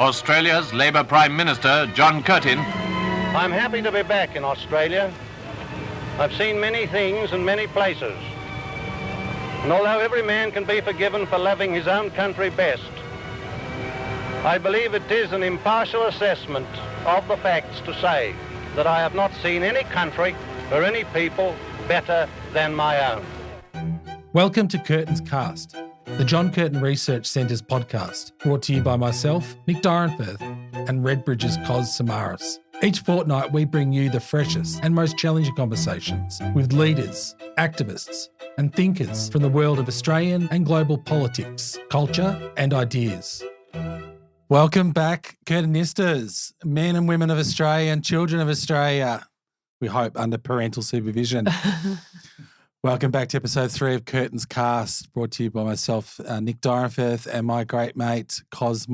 Australia's Labour Prime Minister, John Curtin. I'm happy to be back in Australia. I've seen many things and many places. And although every man can be forgiven for loving his own country best, I believe it is an impartial assessment of the facts to say that I have not seen any country or any people better than my own. Welcome to Curtin's Cast, the John Curtin Research Centre's podcast, brought to you by myself, Nick Dyrenfurth, and Redbridge's Kos Samaras. Each fortnight, we bring you the freshest and most challenging conversations with leaders, activists, and thinkers from the world of Australian and global politics, culture, and ideas. Welcome back, Curtinistas, men and women of Australia and children of Australia. We hope under parental supervision. Welcome back to episode 3 of Curtin's Cast, brought to you by myself, Nick Dyrenfurth, and my great mate, Kos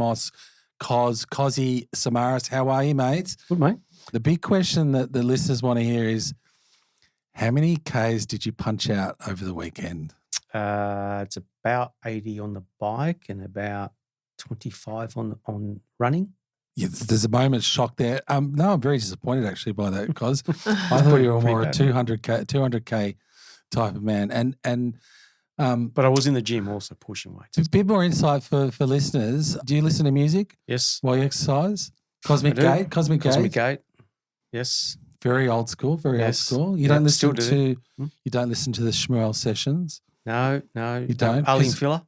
Samaras. How are you, mate? Good, mate. The big question that the listeners want to hear is, how many Ks did you punch out over the weekend? It's about 80 on the bike and about 25 on running. Yeah, there's a moment's shock there. No, I'm very disappointed actually by that, because I thought you were more a 200K type of man. But I was in the gym also pushing weights. A bit more insight for listeners. Do you listen to music? Yes. While you exercise? Cosmic Gate? Yes. Very old school, old school. You don't listen to the Shmuel sessions? No. You don't? Arlene Filler?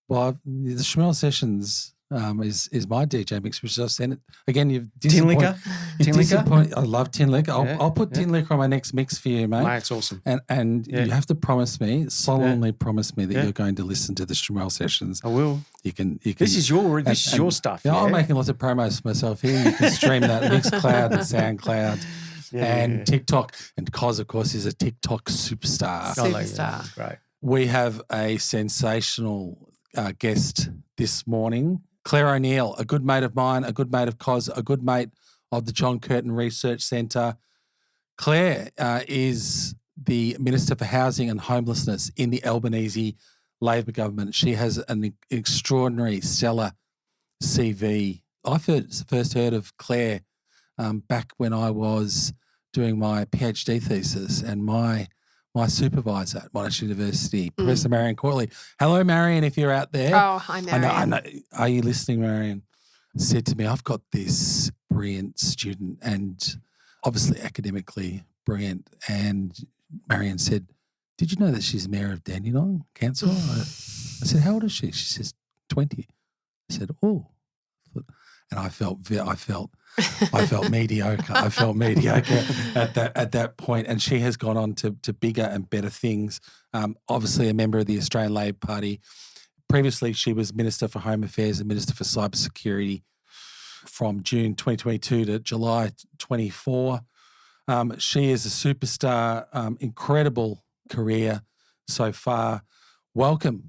Well, the Shmuel sessions is my DJ mix, which I've sent it. Again, you've Tin Liquor? I love Tin Liquor. I'll put Tin Liquor on my next mix for you, mate. Mate, it's awesome. And you have to solemnly promise me that you're going to listen to the Shmuel sessions. I will. You can. This is your stuff. Yeah, I'm making lots of promos for myself here. You can stream that Mixcloud and SoundCloud and TikTok. And Kos, of course, is a TikTok superstar. Great. We have a sensational guest this morning. Clare O'Neil, a good mate of mine, a good mate of Kos, a good mate of the John Curtin Research Centre. Clare is the Minister for Housing and Homelessness in the Albanese Labor government. She has an extraordinary, stellar CV. I first heard of Clare back when I was doing my PhD thesis, and my supervisor at Monash University, Professor Marion Courtley. Hello, Marion, if you're out there. Oh, hi, Marion. I know. Are you listening, Marion? Said to me, I've got this brilliant student and obviously academically brilliant. And Marion said, did you know that she's mayor of Dandenong Council? I said, how old is she? She says, 20. I said, oh. And I felt mediocre. I felt mediocre at that point. And she has gone on to bigger and better things. Obviously a member of the Australian Labor Party. Previously, she was Minister for Home Affairs and Minister for Cybersecurity from June 2022 to July 24. She is a superstar, incredible career so far. Welcome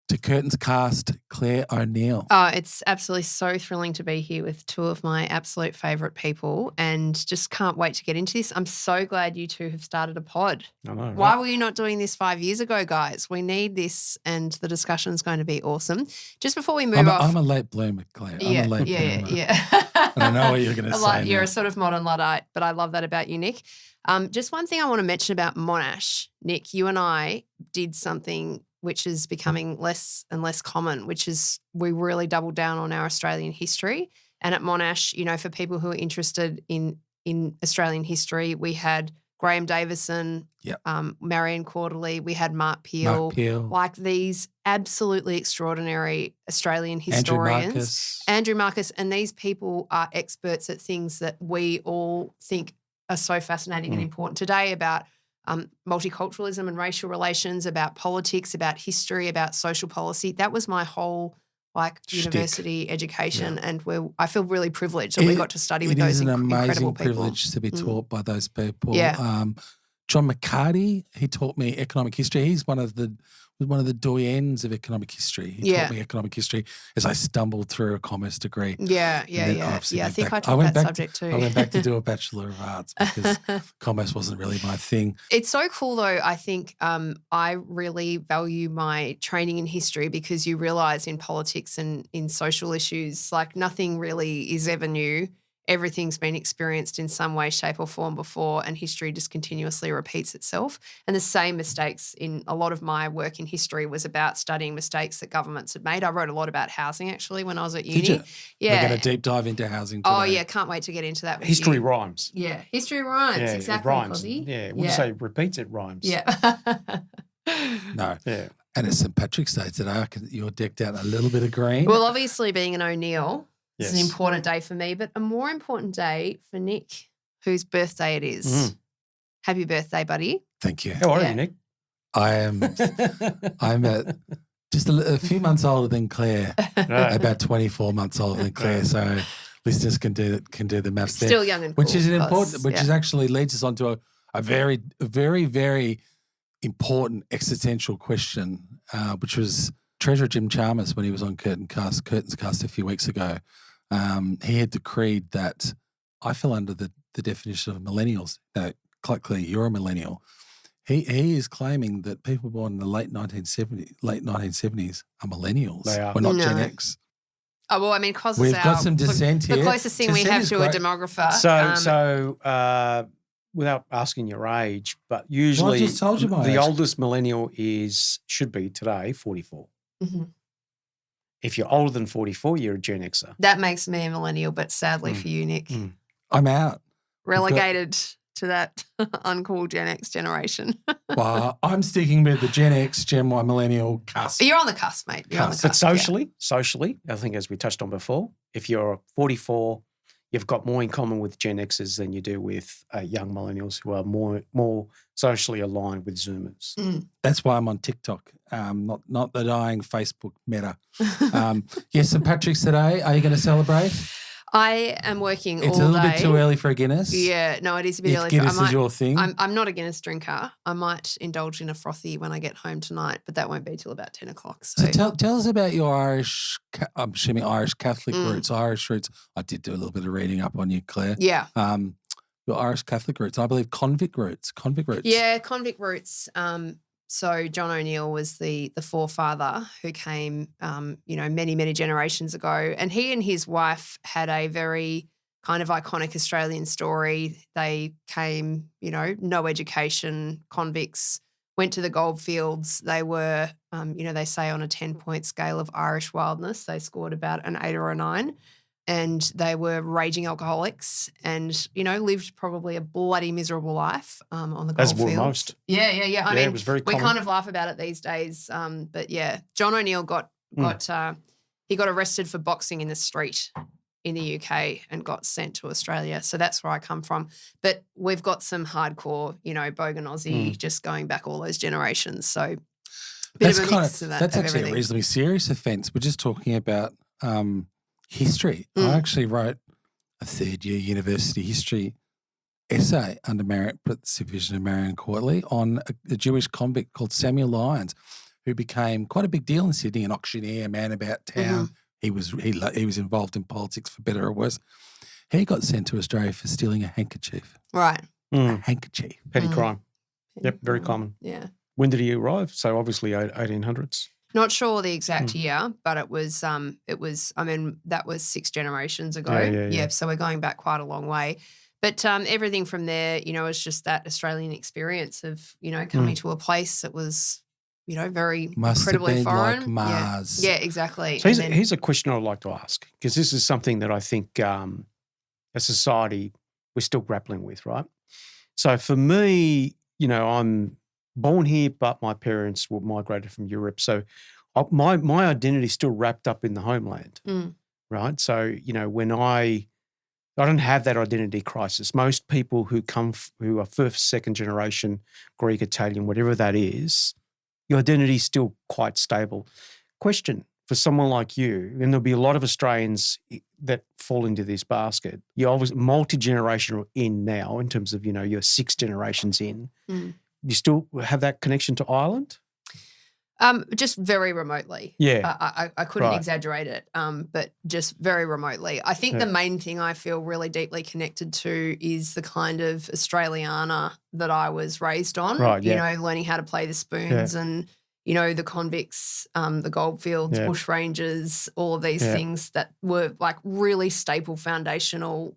to Curtin's Cast, Clare O'Neil. Oh, it's absolutely so thrilling to be here with two of my absolute favourite people, and just can't wait to get into this. I'm so glad you two have started a pod. I know, right? Why were you not doing this 5 years ago, guys? We need this, and the discussion's going to be awesome. Just before we move off. I'm a late bloomer, Clare. I'm a late bloomer. Yeah. And I know what you're going to say. You're a sort of modern Luddite, but I love that about you, Nick. Just one thing I want to mention about Monash. Nick, you and I did something which is becoming less and less common, which is we really doubled down on our Australian history. And at Monash, for people who are interested in Australian history, we had Graham Davison, Marion Courtley, we had Mark Peel, like these absolutely extraordinary Australian historians. Andrew Marcus, and these people are experts at things that we all think are so fascinating and important today, about multiculturalism and racial relations, about politics, about history, about social policy. That was my whole university education, and I feel really privileged that we got to study with those incredible people. It is an amazing privilege to be taught by those people. Yeah. John McCarty, he taught me economic history. He's one of the doyens of economic history. He taught me economic history as I stumbled through a commerce degree. Yeah. I think I took that subject too. I went back to do a Bachelor of Arts because commerce wasn't really my thing. It's so cool though. I think I really value my training in history because you realise in politics and in social issues, like nothing really is ever new. Everything's been experienced in some way, shape or form before, and history just continuously repeats itself. And the same mistakes in a lot of my work in history was about studying mistakes that governments had made. I wrote a lot about housing actually when I was at uni. Did you? Yeah. We're going to deep dive into housing today. Oh yeah, can't wait to get into that with History you. rhymes. Yeah, history rhymes. Yeah, exactly. it rhymes. Cozzy. Yeah, wouldn't say repeats, it rhymes. Yeah. No. Yeah. And it's St. Patrick's Day today. You're decked out in a little bit of green. Well, obviously being an O'Neil, Yes. it's an important day for me, but a more important day for Nick, whose birthday it is. Mm. Happy birthday, buddy. Thank you. How are Yeah. you, Nick? I'm just a few months older than Claire, Right. about 24 months older than Claire. So listeners can do the maths there. Still young and cool. Which is an important, which yeah. is actually leads us on to a very, very, very important existential question, which was Treasurer Jim Chalmers when he was on Curtin's cast a few weeks ago. He had decreed that I fell under the definition of millennials. Now, Claire, you're a millennial. He is claiming that people born in the late 1970s are millennials. They are. We're not No. Gen X. Oh, well, I mean, because We've got some dissent the here. closest thing we Dissent have is to great. a demographer. So without asking your age, but usually just told you my the age. oldest millennial should be today 44. Mhm. If you're older than 44, you're a Gen Xer. That makes me a millennial, but sadly for you, Nick, I'm out. relegated to that uncool Gen X generation. Well, I'm sticking with the Gen X, Gen Y, millennial cusp. You're on the cusp, mate. You're on the But cusp. yeah. socially, I think as we touched on before, if you're 44, you've got more in common with Gen Xers than you do with young millennials who are more socially aligned with Zoomers. That's why I'm on TikTok, not the dying Facebook meta. Yes, St. Patrick's today. Are you going to celebrate? I am working It's all a little day. bit too early for a Guinness. Yeah, no, it is a bit If early. Guinness is your thing. I'm not a Guinness drinker. I might indulge in a frothy when I get home tonight, but that won't be till about 10 o'clock. So tell us about your Irish, I'm assuming Irish Catholic roots, Irish roots. I did do a little bit of reading up on you, Claire. Yeah. Your Irish Catholic roots, I believe convict roots. Yeah, convict roots. So John O'Neil was the forefather who came, many, many generations ago. And he and his wife had a very kind of iconic Australian story. They came, no education, convicts, went to the goldfields. They were, they say on a 10-point scale of Irish wildness, they scored about an 8 or a 9. And they were raging alcoholics and, lived probably a bloody miserable life on the goldfields. As were most. Yeah. I mean, it was very we common. kind of laugh about it these days. But yeah, John O'Neil got arrested for boxing in the street in the UK and got sent to Australia. So that's where I come from. But we've got some hardcore, bogan Aussie, just going back all those generations. So bit of a mix of that. That's of actually everything. a reasonably serious offence. We're just talking about history. I actually wrote a third-year university history essay under merit for the supervision of Marion Courtley on a Jewish convict called Samuel Lyons, who became quite a big deal in Sydney, an auctioneer, man about town. He was involved in politics for better or worse. He got sent to Australia for stealing a handkerchief. Right. A handkerchief. Petty crime. Yep, very common. Yeah. When did he arrive? So obviously 1800s. Not sure the exact year, but it was, that was 6 generations ago. Yeah. So we're going back quite a long way. But everything from there, is just that Australian experience of, coming to a place that was, very Must have incredibly been foreign. like Mars. Yeah, exactly. So And then- here's a question I'd like to ask, because this is something that I think as society we're still grappling with, right? So for me, I'm born here, but my parents were migrated from Europe. So my identity is still wrapped up in the homeland, right? So, when I don't have that identity crisis. Most people who who are first, second generation, Greek, Italian, whatever that is, your identity is still quite stable. Question for someone like you, and there'll be a lot of Australians that fall into this basket. You're obviously multi-generational in now in terms of, you're 6 generations in. Mm. You still have that connection to Ireland? Just very remotely. Yeah. I couldn't Right. exaggerate it, but just very remotely. I think the main thing I feel really deeply connected to is the kind of Australiana that I was raised on. Right, yeah. Learning how to play the spoons and, the convicts, the goldfields, bush rangers, all of these things that were like really staple foundational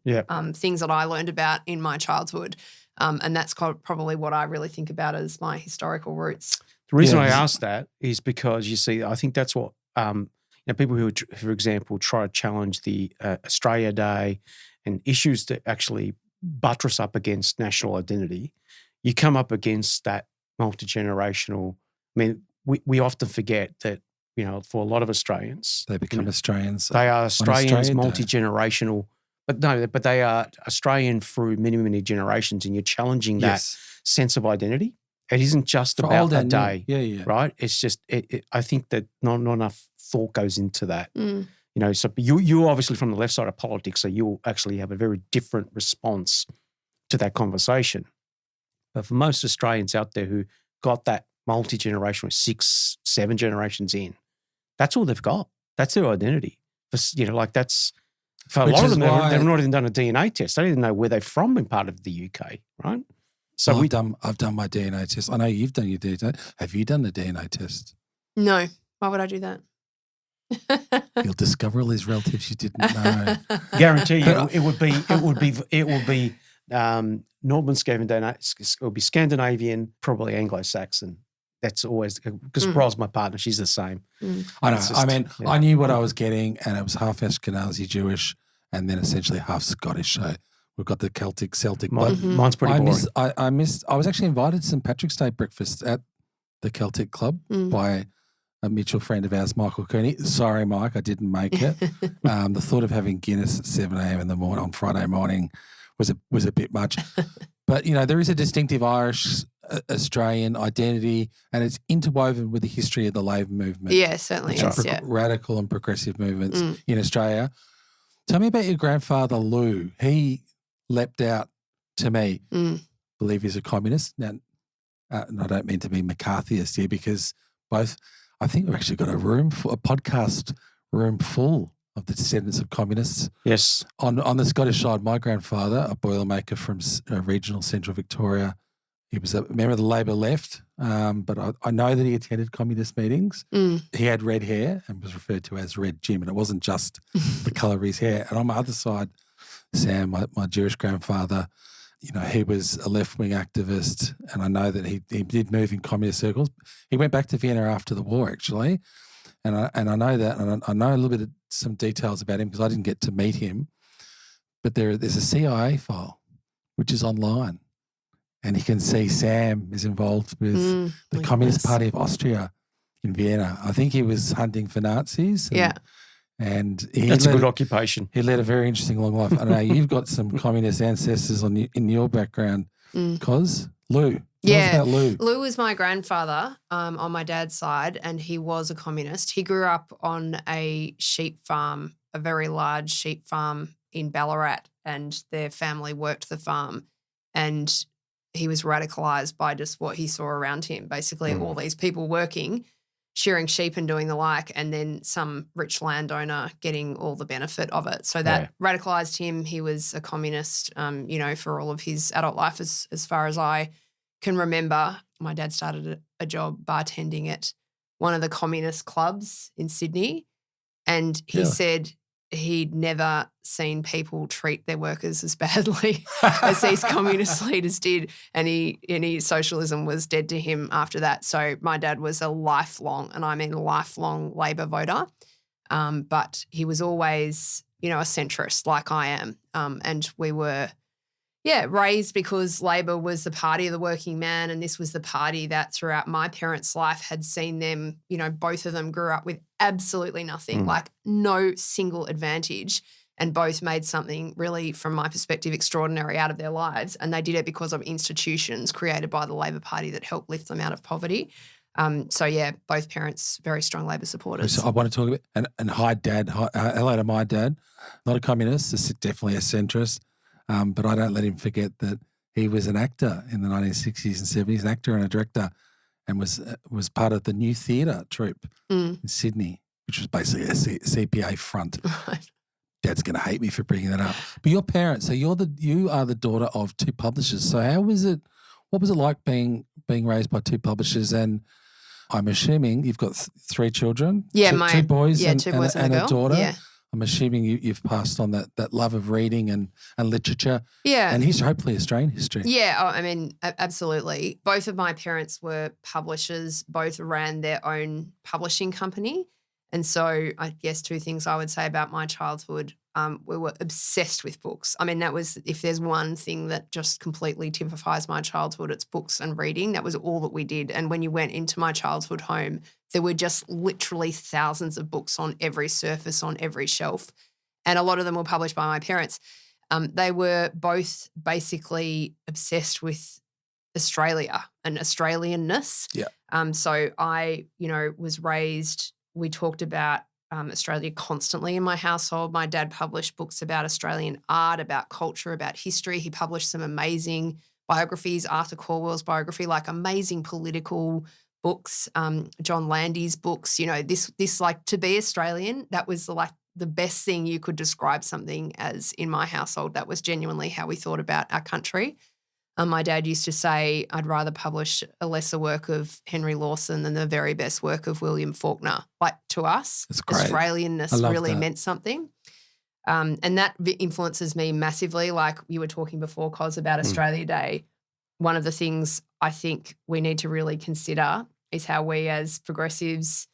things that I learned about in my childhood. And that's probably what I really think about as my historical roots. The reason I ask that is because, you see, I think that's what people who, for example, try to challenge the Australia Day and issues that actually buttress up against national identity, you come up against that multi-generational. I mean, we often forget that, for a lot of Australians. They become Australians. They are Australians, Australia multi-generational, but they are Australian through many, many generations, and you're challenging that sense of identity. It isn't just about a day, right? It's just, I think that not enough thought goes into that. So you're obviously from the left side of politics, so you'll actually have a very different response to that conversation. But for most Australians out there who got that multi-generational, 6, 7 generations in, that's all they've got. That's their identity. That's, for a lot of them, they've not even done a DNA test. They don't even know where they're from in part of the UK, right? So I've done my DNA test. I know you've done your DNA. Have you done the DNA test? No. Why would I do that? You'll discover all these relatives you didn't know. Guarantee you, it would be Northern Scandinavian. It would be Scandinavian, probably Anglo-Saxon. That's always because Bros, my partner, she's the same. I know. I knew what I was getting, and it was half Ashkenazi Jewish, and then essentially half Scottish. So we've got the Celtic. Mine's pretty boring. I was actually invited to St. Patrick's Day breakfast at the Celtic Club by a mutual friend of ours, Michael Cooney. Sorry, Mike, I didn't make it. The thought of having Guinness at 7 a.m. in the morning on Friday morning was a bit much. But, there is a distinctive Irish Australian identity, and it's interwoven with the history of the Labor movement. Yeah, certainly is, radical and progressive movements in Australia. Tell me about your grandfather, Lou. He leapt out to me. Believe he's a communist. Now, and I don't mean to be McCarthyist here, because I think we've actually got a podcast room full of the descendants of communists. Yes. On the Scottish side, my grandfather, a boilermaker from regional central Victoria, he was a member of the Labor left, but I know that he attended communist meetings. He had red hair and was referred to as Red Jim, and it wasn't just the colour of his hair. And on my other side, Sam, my Jewish grandfather, he was a left-wing activist, and I know that he did move in communist circles. He went back to Vienna after the war, actually, and I know that, and I know a little bit of some details about him because I didn't get to meet him. But there's a CIA file which is online, and you can see Sam is involved with the Communist Party of Austria in Vienna. I think he was hunting for Nazis. And that's a good occupation. He led a very interesting long life. I know you've got some communist ancestors in your background. Kos, Lou. Tell us about Lou. Lou was my grandfather on my dad's side, and he was a communist. He grew up on a sheep farm, a very large sheep farm in Ballarat, and their family worked the farm. And he was radicalised by just what he saw around him, basically all these people working, shearing sheep and doing the like, and then some rich landowner getting all the benefit of it. So that radicalised him. He was a communist, for all of his adult life as far as I can remember. My dad started a job bartending at one of the communist clubs in Sydney, and he said he'd never seen people treat their workers as badly as these communist leaders did, and any socialism was dead to him after that. So my dad was a lifelong, and I mean lifelong, Labor voter, but he was always, a centrist like I am, and we were raised because Labor was the party of the working man, and this was the party that throughout my parents' life had seen them, both of them grew up with absolutely nothing, like no single advantage, and both made something really, from my perspective, extraordinary out of their lives, and they did it because of institutions created by the Labor Party that helped lift them out of poverty. So yeah, both parents very strong Labor supporters. So I want to talk about and hi Dad, hello to my dad, not a communist, definitely a centrist, but I don't let him forget that he was an actor in the 1960s and 70s, an actor and a director, and was part of the New Theatre troupe in Sydney, which was basically a CPA front. Right. Dad's going to hate me for bringing that up. But your parents, so you are the daughter of two publishers. So how was it? What was it like being raised by two publishers? And I'm assuming you've got three children. Yeah, two boys, two boys and a daughter. Yeah. I'm assuming you've passed on that love of reading and literature. Yeah. And history, hopefully Australian history. Yeah, I mean, absolutely. Both of my parents were publishers. Both ran their own publishing company. And so I guess two things I would say about my childhood. We were obsessed with books. I mean, that was, if there's one thing that just completely typifies my childhood, it's books and reading. That was all that we did. And when you went into my childhood home, there were just literally thousands of books on every surface, on every shelf. And a lot of them were published by my parents. They were both basically obsessed with Australia and Australianness. Yeah. So I, was raised, we talked about Australia constantly in my household. My dad published books about Australian art, about culture, about history. He published some amazing biographies, Arthur Corwell's biography, like amazing political books, John Landy's books. This like, to be Australian, that was like the best thing you could describe something as in my household. That was genuinely how we thought about our country. My dad used to say, I'd rather publish a lesser work of Henry Lawson than the very best work of William Faulkner. Like, to us, Australianness really meant something. And that influences me massively. Like you were talking before, Kos, about Australia Day. One of the things I think we need to really consider is how we as progressives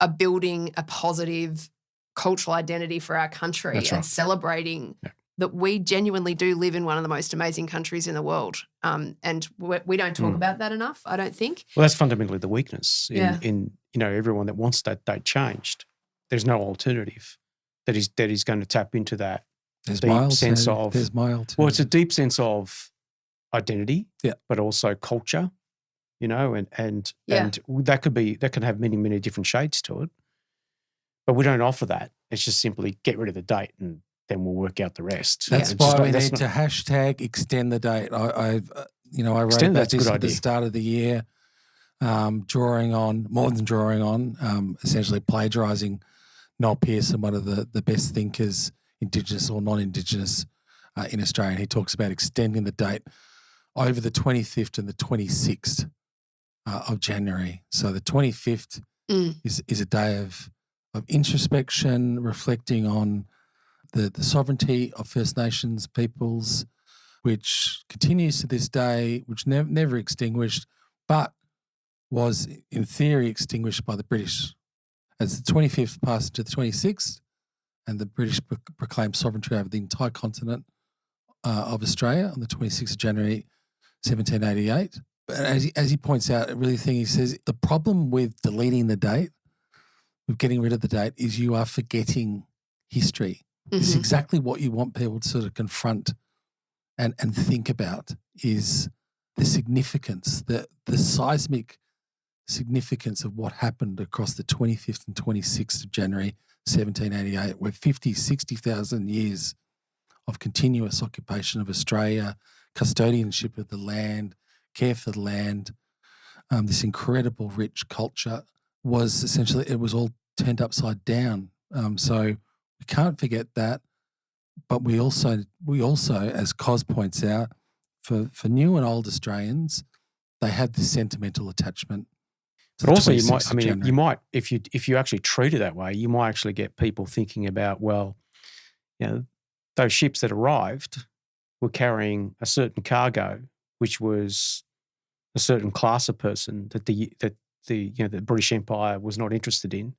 are building a positive cultural identity for our country and celebrating that we genuinely do live in one of the most amazing countries in the world. And we don't talk about that enough, I don't think. Well, that's fundamentally the weakness in everyone that wants that date changed. There's no alternative that is going to tap into that deep sense of. There's my alternative. Well, it's a deep sense of identity, but also culture, and that can have many, many different shades to it. But we don't offer that. It's just simply get rid of the date and then we'll work out the rest. That's why we need to hashtag extend the date. I wrote about this at the start of the year, drawing on, essentially plagiarising Noel Pearson, one of the best thinkers, Indigenous or non-Indigenous, in Australia. And he talks about extending the date over the 25th and the 26th of January. So the 25th is a day of introspection, reflecting on the sovereignty of First Nations peoples, which continues to this day, which never extinguished, but was in theory extinguished by the British. As the 25th passed to the 26th, and the British proclaimed sovereignty over the entire continent of Australia on the 26th of January 1788. But as he points out, he says, the problem with deleting the date, with getting rid of the date, is you are forgetting history. It's exactly what you want people to sort of confront and think about, is the significance, the seismic significance of what happened across the 25th and 26th of January 1788, where 60,000 years of continuous occupation of Australia, custodianship of the land, care for the land, this incredible rich culture was essentially, it was all turned upside down. So we can't forget that, but we also, as Kos points out, for new and old Australians, they have this sentimental attachment. But also, you might, if you actually treat it that way, you might actually get people thinking about, well, those ships that arrived were carrying a certain cargo, which was a certain class of person that the British Empire was not interested in.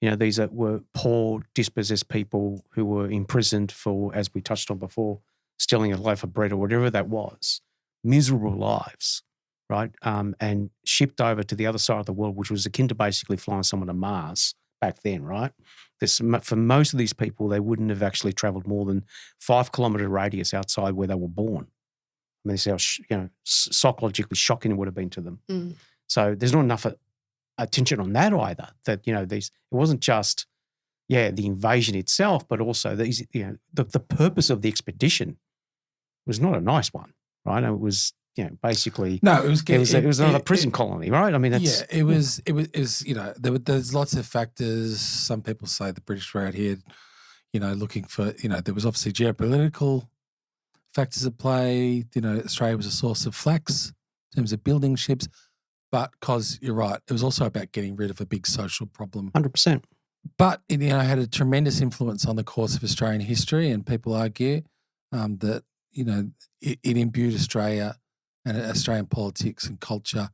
These were poor, dispossessed people who were imprisoned for, as we touched on before, stealing a loaf of bread or whatever that was. Miserable lives, right? And shipped over to the other side of the world, which was akin to basically flying someone to Mars back then, right? For most of these people, they wouldn't have actually travelled more than 5 kilometre radius outside where they were born. I mean, this is how psychologically shocking it would have been to them. So there's not enough attention on that either. That it wasn't just the invasion itself, but also these the purpose of the expedition was not a nice one, right? It was basically No, it was another prison colony, right? I mean, that's it was there's lots of factors. Some people say the British were out here, looking for there was obviously geopolitical factors at play. Australia was a source of flax in terms of building ships, but because you're right, it was also about getting rid of a big social problem. 100%. But it had a tremendous influence on the course of Australian history, and people argue that it imbued Australia and Australian politics and culture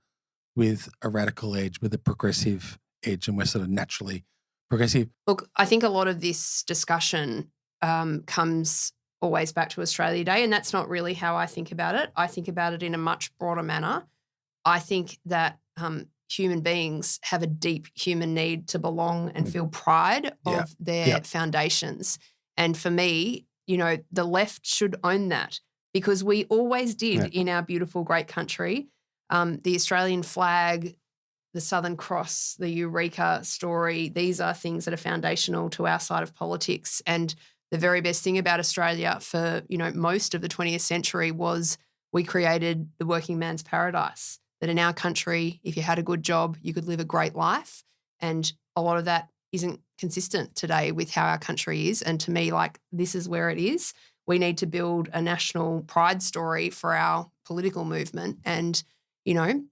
with a radical edge, with a progressive edge, and we're sort of naturally progressive. Look, I think a lot of this discussion comes always back to Australia Day, and that's not really how I think about it. I think about it in a much broader manner. I think that human beings have a deep human need to belong and feel pride of their foundations. And for me, the left should own that, because we always did in our beautiful, great country. The Australian flag, the Southern Cross, the Eureka story, these are things that are foundational to our side of politics. And the very best thing about Australia for, most of the 20th century was we created the working man's paradise, that in our country, if you had a good job, you could live a great life. And a lot of that isn't consistent today with how our country is. And to me, this is where it is. We need to build a national pride story for our political movement. And,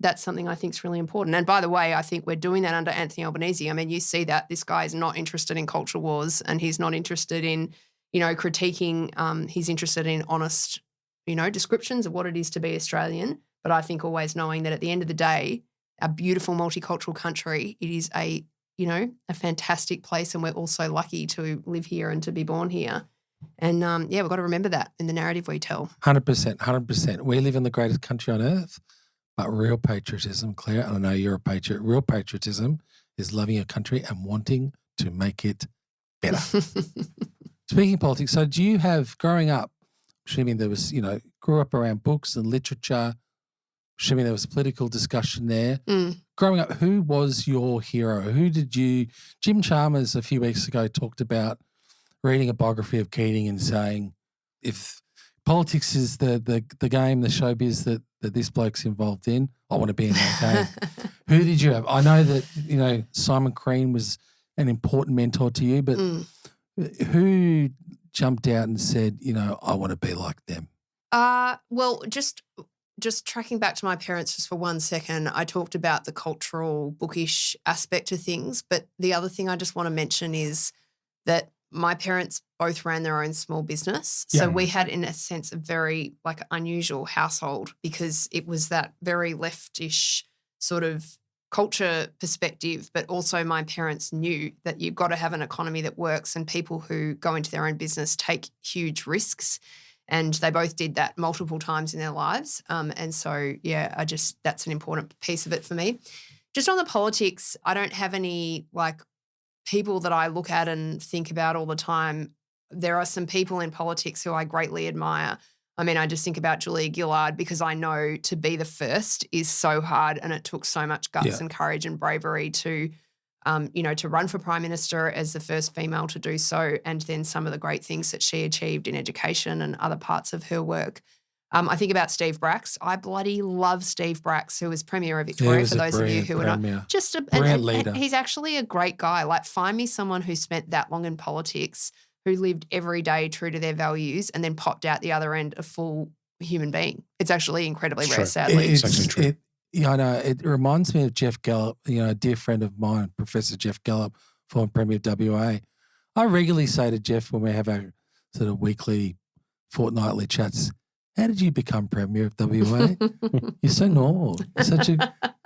that's something I think is really important. And by the way, I think we're doing that under Anthony Albanese. I mean, you see that this guy is not interested in culture wars, and he's not interested in, critiquing. He's interested in honest, descriptions of what it is to be Australian. But I think always knowing that at the end of the day, a beautiful multicultural country, it is a fantastic place, and we're also lucky to live here and to be born here. And, we've got to remember that in the narrative we tell. 100%, 100%. We live in the greatest country on earth, but real patriotism, Claire, and I know you're a patriot, real patriotism is loving your country and wanting to make it better. Speaking of politics, so do you have, growing up, assuming there was, grew up around books and literature, assuming there was a political discussion there. Growing up, who was your hero? Jim Chalmers a few weeks ago talked about reading a biography of Keating and saying, if politics is the game, the showbiz that this bloke's involved in, I want to be in that game. Who did you have? I know that, Simon Crean was an important mentor to you, but who jumped out and said, I want to be like them? Well, just tracking back to my parents just for 1 second, I talked about the cultural, bookish aspect of things, but the other thing I just want to mention is that my parents both ran their own small business. So we had, in a sense, a very unusual household, because it was that very leftish sort of culture perspective, but also my parents knew that you've got to have an economy that works, and people who go into their own business take huge risks. And they both did that multiple times in their lives. And so, that's an important piece of it for me. Just on the politics, I don't have any people that I look at and think about all the time. There are some people in politics who I greatly admire. I mean, I just think about Julia Gillard, because I know to be the first is so hard, and it took so much guts and courage and bravery to run for Prime Minister as the first female to do so, and then some of the great things that she achieved in education and other parts of her work. I think about Steve Bracks. I bloody love Steve Bracks, who was Premier of Victoria, for those of you who are not. Just a brilliant leader. And he's actually a great guy. Find me someone who spent that long in politics, who lived every day true to their values, and then popped out the other end a full human being. It's actually incredibly rare, sadly. It's actually true. I know. It reminds me of Jeff Gallop, a dear friend of mine, Professor Jeff Gallop, former Premier of WA. I regularly say to Jeff when we have our sort of weekly, fortnightly chats, how did you become Premier of WA? You're so normal.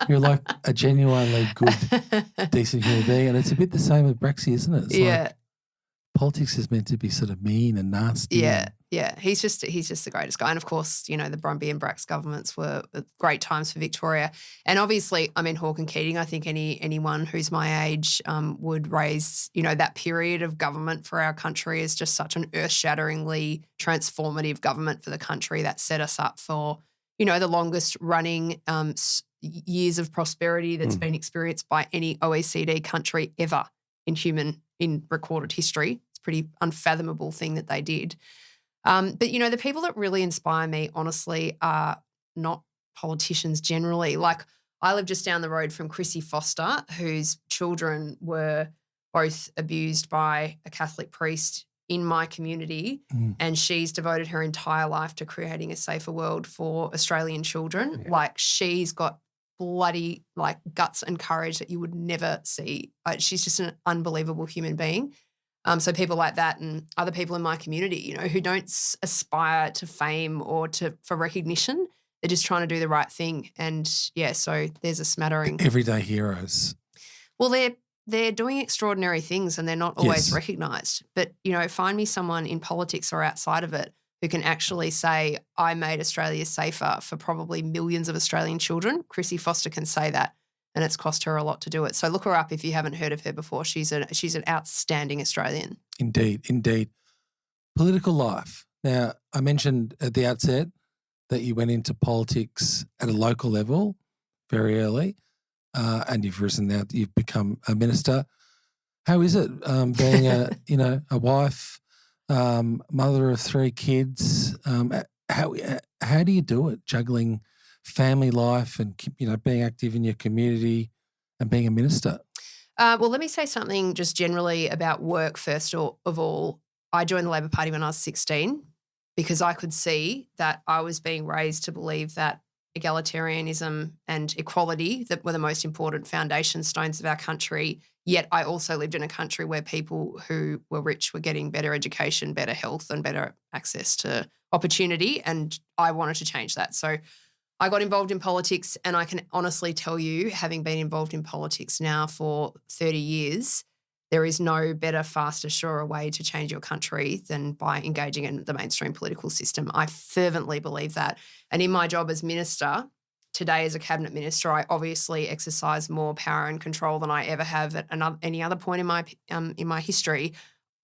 You're like a genuinely good, decent human being. And it's a bit the same with Braxy, isn't it? It's politics is meant to be sort of mean and nasty. Yeah. He's just the greatest guy. And of course, the Brumby and Bracks governments were great times for Victoria. And obviously, I mean, Hawke and Keating, I think anyone who's my age would raise, that period of government for our country is just such an earth-shatteringly transformative government for the country that set us up for, the longest running years of prosperity that's been experienced by any OECD country ever in recorded history. It's a pretty unfathomable thing that they did. But, the people that really inspire me, honestly, are not politicians generally. Like, I live just down the road from Chrissy Foster, whose children were both abused by a Catholic priest in my community, and she's devoted her entire life to creating a safer world for Australian children. Yeah. Like, she's got bloody guts and courage that you would never see. She's just an unbelievable human being. So people like that and other people in my community, who don't aspire to fame or for recognition, they're just trying to do the right thing. And so there's a smattering. Everyday heroes. Well, they're doing extraordinary things and they're not always recognised. But, find me someone in politics or outside of it who can actually say, I made Australia safer for probably millions of Australian children. Chrissy Foster can say that, and it's cost her a lot to do it. So look her up if you haven't heard of her before. She's an outstanding Australian. Indeed. Political life. Now, I mentioned at the outset that you went into politics at a local level very early. And you've risen now, you've become a minister. How is it being a wife, mother of 3 kids? How do you do it, juggling family life and being active in your community and being a minister? Well, let me say something just generally about work first of all. I joined the Labor Party when I was 16 because I could see that I was being raised to believe that egalitarianism and equality that were the most important foundation stones of our country, yet I also lived in a country where people who were rich were getting better education, better health and better access to opportunity, and I wanted to change that. So I got involved in politics, and I can honestly tell you, having been involved in politics now for 30 years, there is no better, faster, surer way to change your country than by engaging in the mainstream political system. I fervently believe that. And in my job as minister, today as a cabinet minister, I obviously exercise more power and control than I ever have at any other point in my history.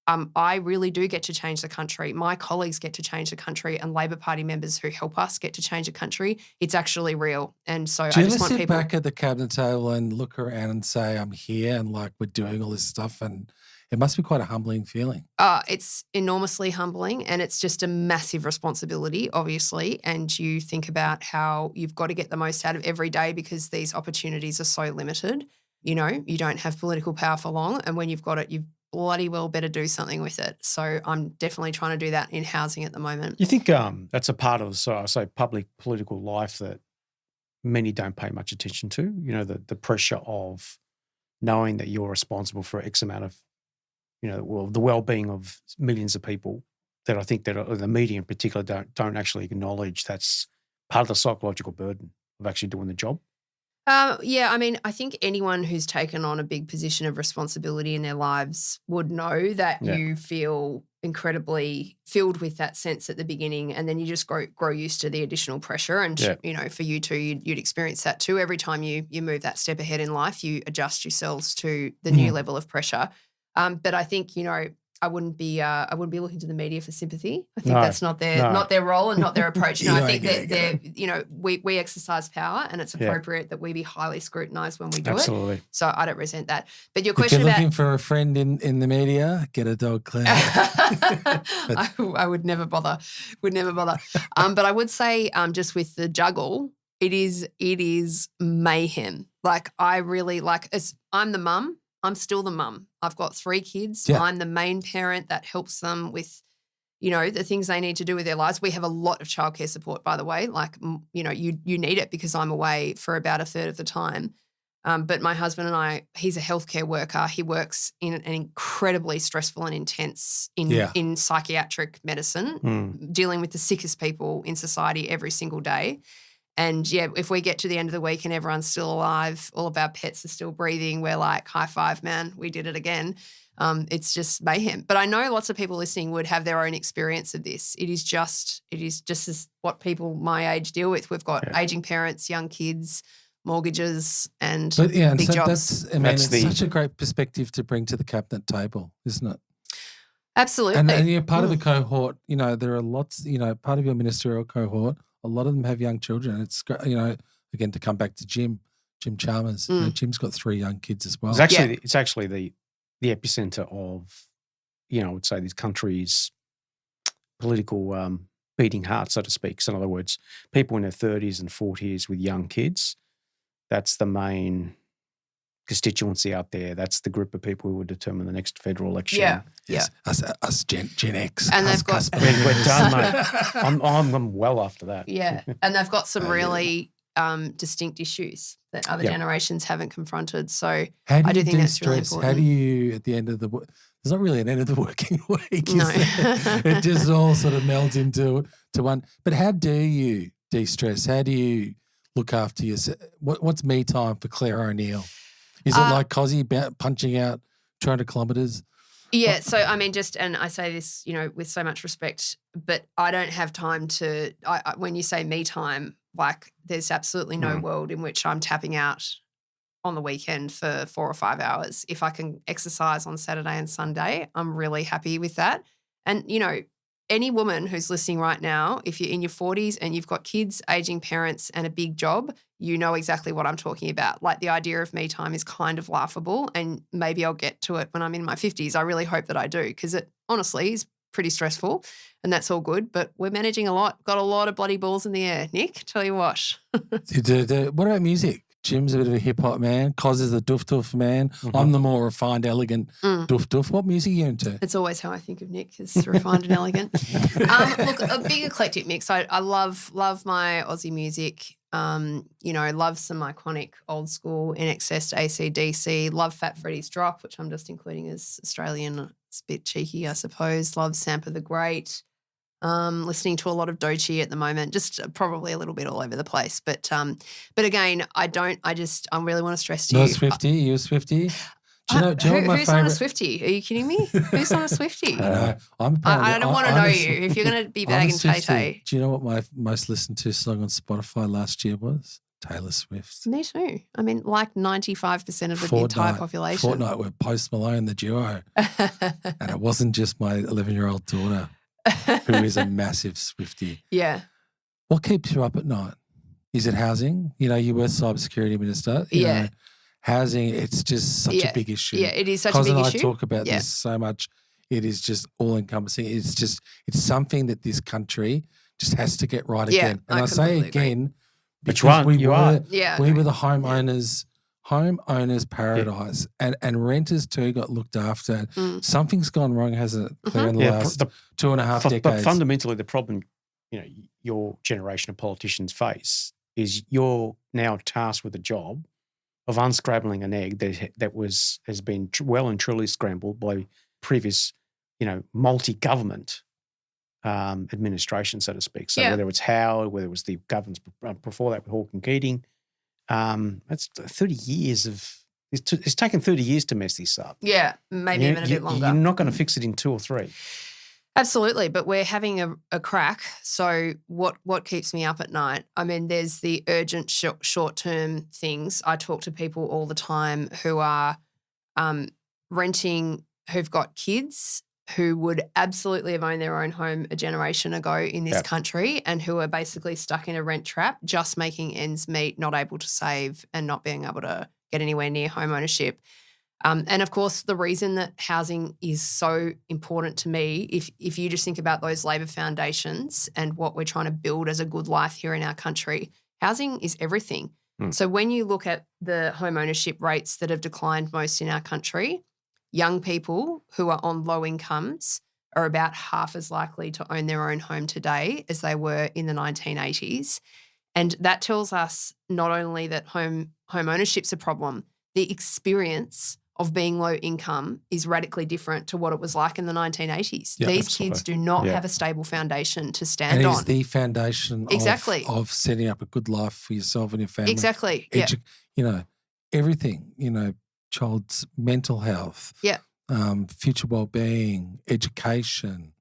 I really do get to change the country. My colleagues get to change the country, and Labor Party members who help us get to change the country. It's actually real. And so do you I just ever want sit people back at the cabinet table and look around and say, I'm here and we're doing all this stuff, and it must be quite a humbling feeling. It's enormously humbling, and it's just a massive responsibility, obviously. And you think about how you've got to get the most out of every day because these opportunities are so limited. You don't have political power for long, and when you've got it, you've bloody well better do something with it. So I'm definitely trying to do that in housing at the moment. You think that's a part of, public political life that many don't pay much attention to? The pressure of knowing that you're responsible for X amount of, the well-being of millions of people that I think that the media in particular don't actually acknowledge. That's part of the psychological burden of actually doing the job. I think anyone who's taken on a big position of responsibility in their lives would know that you feel incredibly filled with that sense at the beginning, and then you just grow used to the additional pressure. And, for you too, you'd experience that too. Every time you move that step ahead in life, you adjust yourselves to the new level of pressure. But I think, I wouldn't be looking to the media for sympathy. I think that's not their role and not their approach. I think that we exercise power, and it's appropriate that we be highly scrutinised when we do it. So I don't resent that. But your question if you're looking for a friend in the media, get a dog, Claire. I would never bother. But I would say just with the juggle, it is mayhem. I really I'm the mum. I'm still the mum. I've got 3 kids. Yeah. I'm the main parent that helps them with, the things they need to do with their lives. We have a lot of childcare support, by the way. You need it because I'm away for about a third of the time. But my husband and I, he's a healthcare worker. He works in an incredibly stressful and intense in psychiatric medicine, dealing with the sickest people in society every single day. And, if we get to the end of the week and everyone's still alive, all of our pets are still breathing, we're like, high five, man, we did it again. It's just mayhem. But I know lots of people listening would have their own experience of this. It is just as what people my age deal with. We've got aging parents, young kids, mortgages and big jobs. It's such a great perspective to bring to the cabinet table, isn't it? Absolutely. And you're part of a cohort, there are lots, part of your ministerial cohort, a lot of them have young children. It's, a again, to come back to Jim Chalmers. You know, Jim's got 3 young kids as well. It's actually the epicenter of, you know, I would say this country's political beating heart, so to speak. So in other words, people in their 30s and 40s with young kids, that's the main constituency out there. That's the group of people who will determine the next federal election. Yeah. Yes. Us Gen X. And they've got We're done, mate. I'm well after that. Yeah. And they've got some really distinct issues that other generations haven't confronted. So how do I do you think that's really de-stress? important. How do you, at the end of the there's not really an end of the working week, is No. there? It just all sort of melds into one. But how do you de-stress? How do you look after yourself? What's me time for Clare O'Neil? Is it like Cozzy punching out 200 kilometres? Yeah. So, I mean, and I say this, you know, with so much respect, but I don't have time to, when you say me time, like there's absolutely no world in which I'm tapping out on the weekend for 4 or 5 hours. If I can exercise on Saturday and Sunday, I'm really happy with that. And, you know, any woman who's listening right now, if you're in your 40s and you've got kids, aging parents and a big job, you know exactly what I'm talking about. Like the idea of me time is kind of laughable, and maybe I'll get to it when I'm in my 50s. I really hope that I do, because it honestly is pretty stressful, and that's all good. But we're managing a lot. Got a lot of bloody balls in the air, Nick, tell you what. What about music? Jim's a bit of a hip-hop man. Cos is the doof-doof man. Mm-hmm. I'm the more refined, elegant doof-doof. What music are you into? It's always how I think of Nick, is refined and elegant. Look, a big eclectic mix. I love my Aussie music. You know, love some iconic old school NXS to AC/DC. Love Fat Freddy's Drop, which I'm just including as Australian. It's a bit cheeky, I suppose. Love Sampa the Great. Listening to a lot of Doechii at the moment, just probably a little bit all over the place. But again, I really want to stress to No you. Swiftie? You a Swiftie? Do you know what my who's on a favourite? Swiftie? Are you kidding me? Who's on a Swiftie? I don't want to know you. If you're going to be bagging Tay-Tay. Do you know what my most listened to song on Spotify last year was? Taylor Swift. Me too. I mean, like 95% of the entire population. Fortnight with Post Malone, the duo. And it wasn't just my 11-year-old daughter, who is a massive Swiftie. Yeah. What keeps you up at night? Is it housing? You know, you were cybersecurity minister. You know, housing, it's just such a big issue. Yeah, it is such a big issue. Cos and I talk about this so much. It is just all-encompassing. It's something that this country just has to get right again. And I say again because we were the homeowners paradise, and renters too got looked after. Something's gone wrong, hasn't it, Claire, in the last 2.5 decades? But fundamentally, the problem, you know, your generation of politicians face is you're now tasked with a job of unscrambling an egg that has been well and truly scrambled by previous, you know, multi-government administration, so to speak. So whether it's Howard, whether it was the governments before that with Hawke and Keating, that's 30 years of. It's taken 30 years to mess this up. Yeah, maybe even a bit longer. You're not going to fix it in 2 or 3. Absolutely, but we're having a crack. So what keeps me up at night? I mean, there's the urgent short-term things. I talk to people all the time who are renting, who've got kids, who would absolutely have owned their own home a generation ago in this country, and who are basically stuck in a rent trap, just making ends meet, not able to save and not being able to get anywhere near home ownership. And of course, the reason that housing is so important to me, if you just think about those Labor foundations and what we're trying to build as a good life here in our country, housing is everything. So when you look at the home ownership rates that have declined most in our country, young people who are on low incomes are about half as likely to own their own home today as they were in the 1980s. And that tells us not only that home ownership's a problem, the experience of being low income is radically different to what it was like in the 1980s. These kids do not have a stable foundation to stand on. And it's the foundation of setting up a good life for yourself and your family. Exactly. You know, everything, you know, child's mental health, future well-being, education,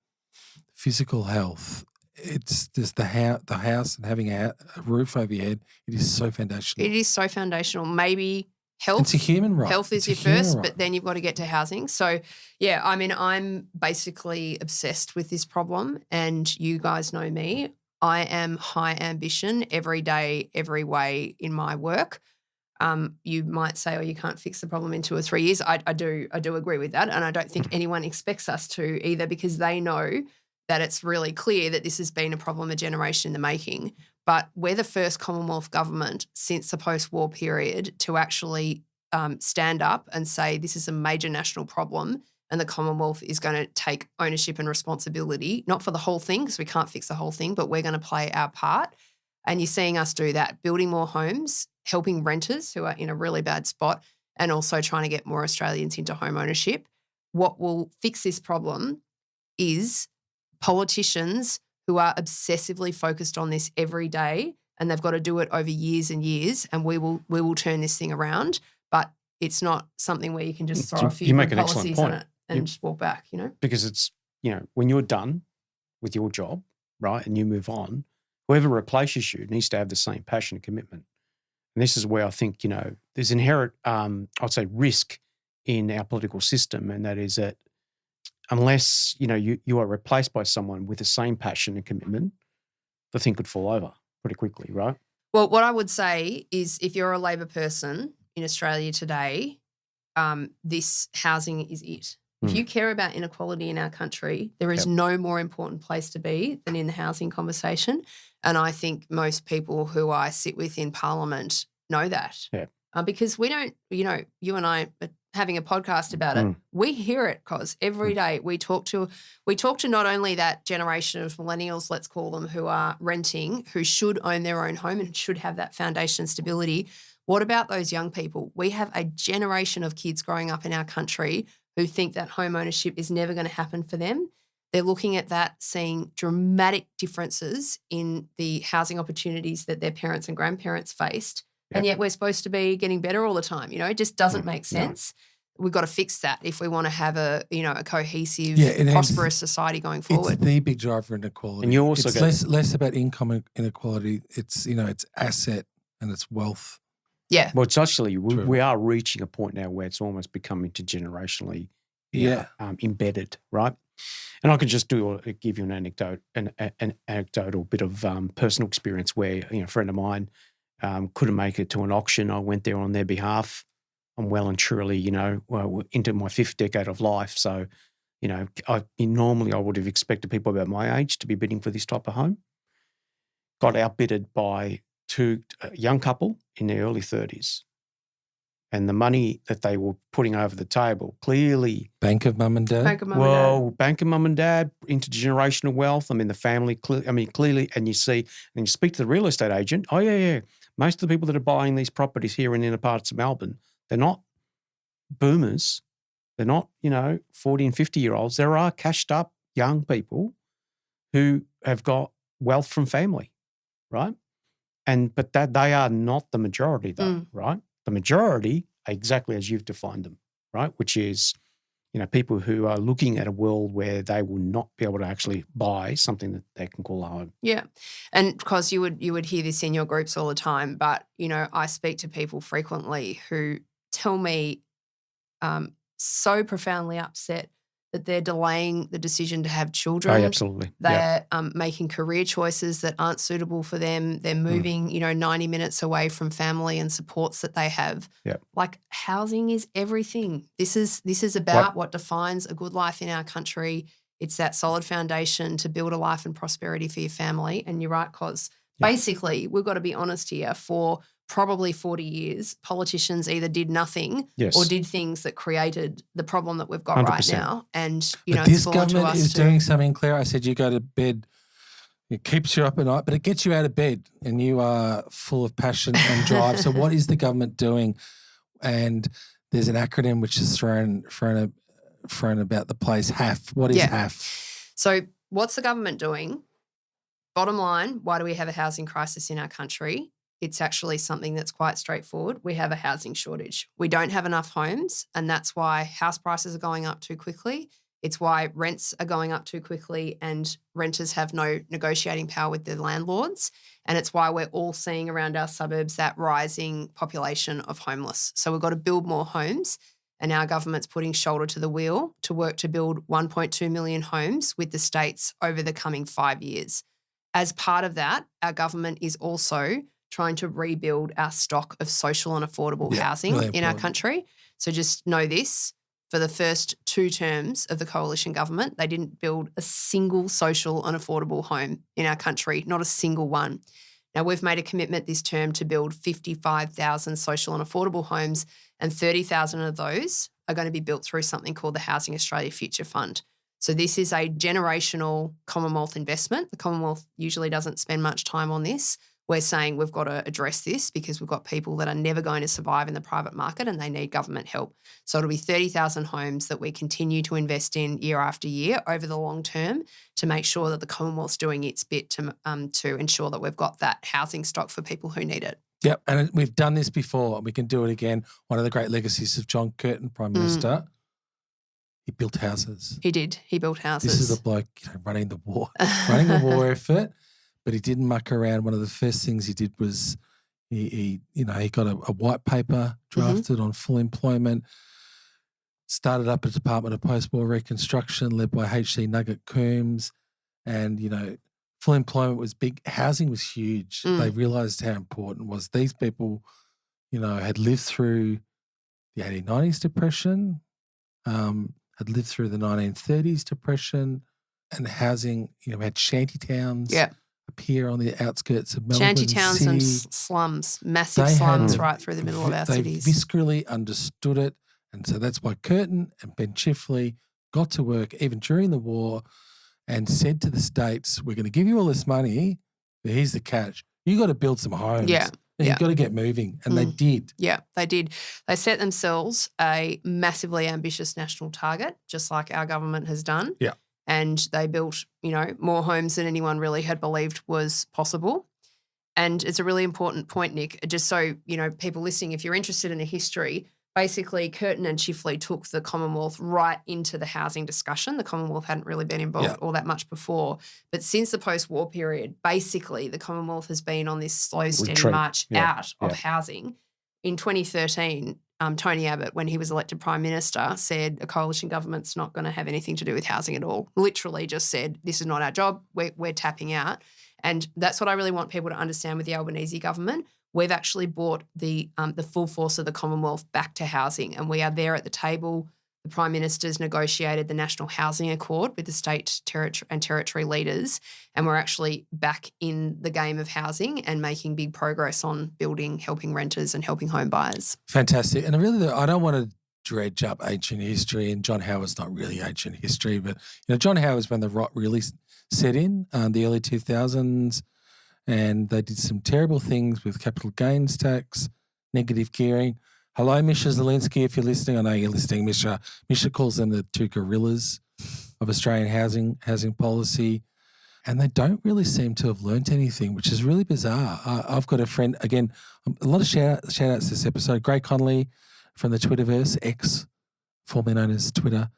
physical health. It's just the house and having a roof over your head. It is so foundational. It is so foundational. Maybe health. It's a human right. Health is your first, but then you've got to get to housing. So, yeah, I mean, I'm basically obsessed with this problem, and you guys know me. I am high ambition every day, every way in my work. You might say, oh, you can't fix the problem in 2 or 3 years. I do agree with that. And I don't think anyone expects us to either, because they know that it's really clear that this has been a problem a generation in the making. But we're the first Commonwealth government since the post-war period to actually stand up and say this is a major national problem and the Commonwealth is going to take ownership and responsibility, not for the whole thing because we can't fix the whole thing, but we're going to play our part. And you're seeing us do that, building more homes, helping renters who are in a really bad spot, and also trying to get more Australians into home ownership. What will fix this problem is politicians who are obsessively focused on this every day, and they've got to do it over years and years, and we will turn this thing around. But it's not something where you can just throw a few good policies on it and just walk back, Because it's, when you're done with your job, right, and you move on, whoever replaces you needs to have the same passion and commitment. And this is where I think, there's inherent, I'd say, risk in our political system, and that is that unless, you are replaced by someone with the same passion and commitment, the thing could fall over pretty quickly, right? Well, what I would say is if you're a Labor person in Australia today, this housing is it. If you care about inequality in our country, there is no more important place to be than in the housing conversation. And I think most people who I sit with in Parliament know that. Yeah. Because we don't, you and I are having a podcast about it. We hear it, Kos, every day. We talk to not only that generation of millennials, let's call them, who are renting, who should own their own home and should have that foundation stability. What about those young people? We have a generation of kids growing up in our country who think that home ownership is never going to happen for them. They're looking at that, seeing dramatic differences in the housing opportunities that their parents and grandparents faced. Yep. And yet we're supposed to be getting better all the time. It just doesn't make sense. No. We've got to fix that if we want to have a cohesive, prosperous society going forward. It's the big driver in inequality. And you also it's less about income inequality. It's, it's asset and it's wealth. Yeah. Well, it's actually, we are reaching a point now where it's almost becoming intergenerationally embedded, right? And I could just give you an anecdotal bit of personal experience where, a friend of mine couldn't make it to an auction. I went there on their behalf. I'm well and truly, into my 5th decade of life. So, normally I would have expected people about my age to be bidding for this type of home. Got outbidded by a young couple in their early 30s. And the money that they were putting over the table, clearly... Bank of mum and dad? Bank of mum and dad. Bank of mum and dad, intergenerational wealth. The family, clearly, and you speak to the real estate agent, most of the people that are buying these properties here in inner parts of Melbourne, they're not boomers. They're not, 40 and 50-year-olds. There are cashed up young people who have got wealth from family, right? But that they are not the majority though, right? The majority are exactly as you've defined them, right? Which is, people who are looking at a world where they will not be able to actually buy something that they can call a home. Yeah. And because you would hear this in your groups all the time, but, I speak to people frequently who tell me so profoundly upset that they're delaying the decision to have children. Oh, absolutely. They're making career choices that aren't suitable for them. They're moving, 90 minutes away from family and supports that they have. Yep. Like housing is everything. This is about what defines a good life in our country. It's that solid foundation to build a life and prosperity for your family. And you're right, Kos. Yep. Basically, we've got to be honest here, for probably 40 years, politicians either did nothing or did things that created the problem that we've got 100%. Right now. And, but this government is doing something, Claire. I said you go to bed, it keeps you up at night, but it gets you out of bed and you are full of passion and drive. So what is the government doing? And there's an acronym which is thrown about the place, HAF. What is HAF? So what's the government doing? Bottom line, why do we have a housing crisis in our country? It's actually something that's quite straightforward. We have a housing shortage. We don't have enough homes, and that's why house prices are going up too quickly. It's why rents are going up too quickly and renters have no negotiating power with their landlords. And it's why we're all seeing around our suburbs that rising population of homeless. So we've got to build more homes, and our government's putting shoulder to the wheel to work to build 1.2 million homes with the states over the coming 5 years. as part of that, our government is also trying to rebuild our stock of social and affordable housing really in our important. country. So just know this, for the first 2 terms of the coalition government, they didn't build a single social and affordable home in our country, not a single one. Now, we've made a commitment this term to build 55,000 social and affordable homes, and 30,000 of those are going to be built through something called the Housing Australia Future Fund. So this is a generational Commonwealth investment. The Commonwealth usually doesn't spend much time on this. We're saying we've got to address this because we've got people that are never going to survive in the private market and they need government help. So it'll be 30,000 homes that we continue to invest in year after year over the long term to make sure that the Commonwealth's doing its bit to ensure that we've got that housing stock for people who need it. Yep, and we've done this before. We can do it again. One of the great legacies of John Curtin, Prime Minister, he built houses. He did. He built houses. This is a bloke running the war effort, but he didn't muck around. One of the first things he did was he got a white paper drafted on full employment, started up a Department of Post-War Reconstruction led by H.C. Nugget Coombs, and, full employment was big. Housing was huge. They realised how important it was. These people, had lived through the 1890s depression, had lived through the 1930s depression, and housing, we had shanty towns appear on the outskirts of Melbourne Shanty towns City. and slums, massive slums right through the middle of our cities. They viscerally understood it, and so that's why Curtin and Ben Chifley got to work even during the war and said to the states, we're going to give you all this money, but here's the catch. You got to build some homes. Yeah. And you've got to get moving. And they did. Yeah, they did. They set themselves a massively ambitious national target, just like our government has done. Yeah. And they built, more homes than anyone really had believed was possible. And it's a really important point, Nick, just so, people listening, if you're interested in the history, basically Curtin and Chifley took the Commonwealth right into the housing discussion. The Commonwealth hadn't really been involved all that much before. But since the post-war period, basically the Commonwealth has been on this slow, steady march out of housing. In 2013, Tony Abbott, when he was elected Prime Minister, said a coalition government's not going to have anything to do with housing at all. Literally just said, this is not our job, we're tapping out. And that's what I really want people to understand with the Albanese government. We've actually brought the full force of the Commonwealth back to housing, and we are there at the table. The Prime Minister's negotiated the National Housing Accord with the state and territory leaders, and we're actually back in the game of housing and making big progress on building, helping renters and helping home buyers. Fantastic. And really, I don't want to dredge up ancient history, and John Howard's not really ancient history, but John Howard's when the rot really set in the early 2000s. And they did some terrible things with capital gains tax, negative gearing. Hello, Misha Zielinski, if you're listening. I know you're listening, Misha. Misha calls them the two gorillas of Australian housing policy. And they don't really seem to have learnt anything, which is really bizarre. I've got a friend, again, a lot of shout-outs this episode. Gray Connolly from the Twitterverse, X, formerly known as Twitter.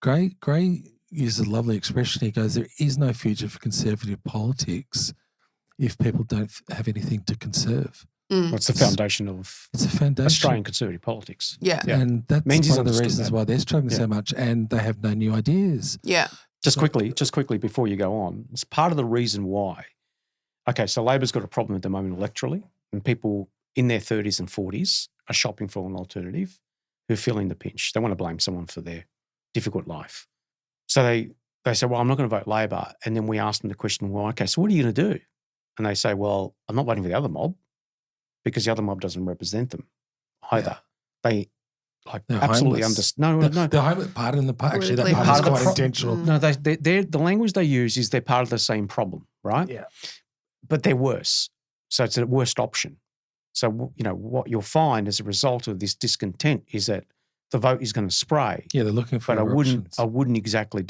Gray uses a lovely expression. He goes, there is no future for conservative politics if people don't have anything to conserve. Well, it's the foundation of Australian conservative politics. Yeah. And that's one of the reasons why they're struggling so much, and they have no new ideas. Yeah. Just quickly before you go on, it's part of the reason why. Okay, so Labor's got a problem at the moment electorally, and people in their 30s and 40s are shopping for an alternative who are feeling the pinch. They want to blame someone for their difficult life. So they say, well, I'm not going to vote Labor. And then we ask them the question, well, okay, so what are you going to do? And they say, well, I'm not voting for the other mob because the other mob doesn't represent them either. Yeah. They absolutely understand. No. They're part in the part. Actually, that part is quite intentional. No, the language they use is they're part of the same problem, right? Yeah. But they're worse. So it's a worst option. So, what you'll find as a result of this discontent is that the vote is going to spray. Yeah, they're looking for options. I wouldn't exactly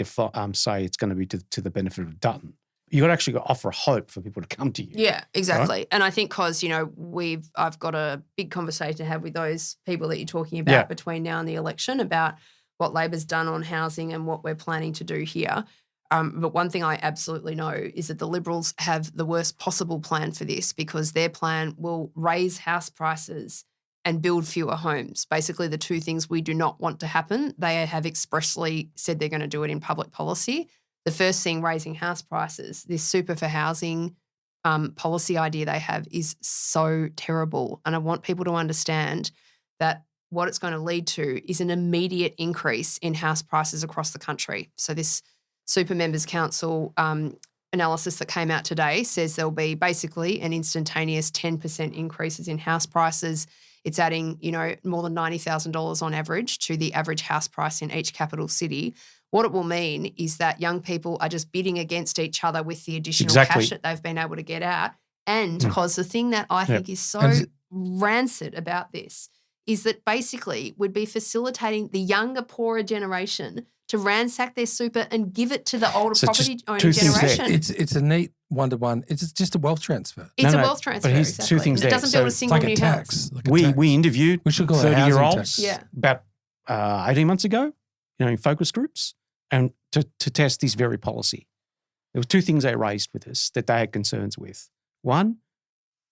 say it's going to be to the benefit of Dutton. You've got to actually offer hope for people to come to you. Yeah, exactly. Right? And I think because, I've got a big conversation to have with those people that you're talking about between now and the election about what Labor's done on housing and what we're planning to do here. But one thing I absolutely know is that the Liberals have the worst possible plan for this because their plan will raise house prices and build fewer homes. Basically, the two things we do not want to happen. They have expressly said they're going to do it in public policy. The first thing, raising house prices. This super for housing policy idea they have is so terrible. And I want people to understand that what it's going to lead to is an immediate increase in house prices across the country. So this Super Members Council analysis that came out today says there'll be basically an instantaneous 10% increases in house prices. It's adding, more than $90,000 on average to the average house price in each capital city. What it will mean is that young people are just bidding against each other with the additional cash that they've been able to get out. And because the thing that I think is so rancid about this is that basically we'd be facilitating the younger, poorer generation to ransack their super and give it to the older property owning generation. It's a neat one-to-one. It's just a wealth transfer. It's a wealth transfer, but here's two things there. It doesn't build a single new tax. house. We interviewed 30-year-olds about 18 months ago, in focus groups, and to test this very policy. There were two things they raised with us that they had concerns with. One,